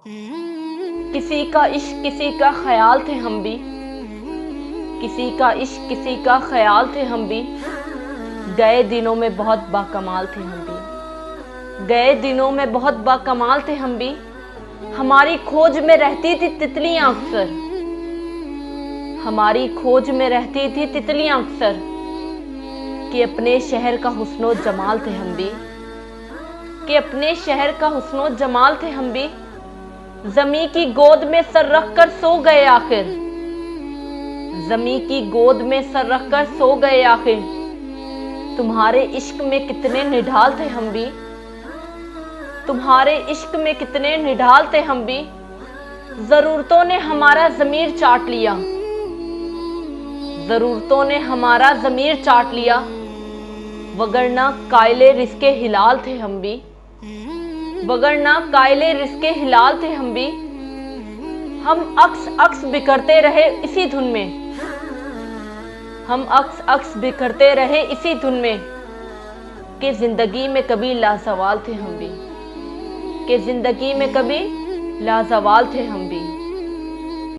किसी का इश्क किसी का ख्याल थे हम भी, किसी का इश्क किसी का ख्याल थे हम भी, गए दिनों में बहुत बाकमाल थे हम भी, गए दिनों में बहुत बाकमाल थे हम भी। हमारी खोज में रहती थी तितलियां अक्सर, हमारी खोज में रहती थी तितलियां अक्सर, कि अपने शहर का हुस्नो जमाल थे हम भी, कि अपने शहर का हुस्नो जमाल थे हम भी। ज़मी की गोद में सर रख कर सो गए आखिर, ज़मी की गोद में सर रख कर सो गए आखिर। तुम्हारे इश्क में कितने निढाल थे हम भी, तुम्हारे इश्क में कितने निढाल थे हम भी। ज़रूरतों ने हमारा ज़मीर चाट लिया, ज़रूरतों ने हमारा ज़मीर चाट लिया, वगरना कायले रिज़्क़े हिलाल थे हम भी, वगरना कायले रिज़्क़े हिलाल थे हम भी। हम अक्स अक्स बिखरते रहे इसी धुन में, हम अक्स अक्स बिखरते रहे इसी धुन में, कि ज़िंदगी में कभी लाज़वाल थे हम भी, कि ज़िंदगी में कभी लाज़वाल थे हम भी।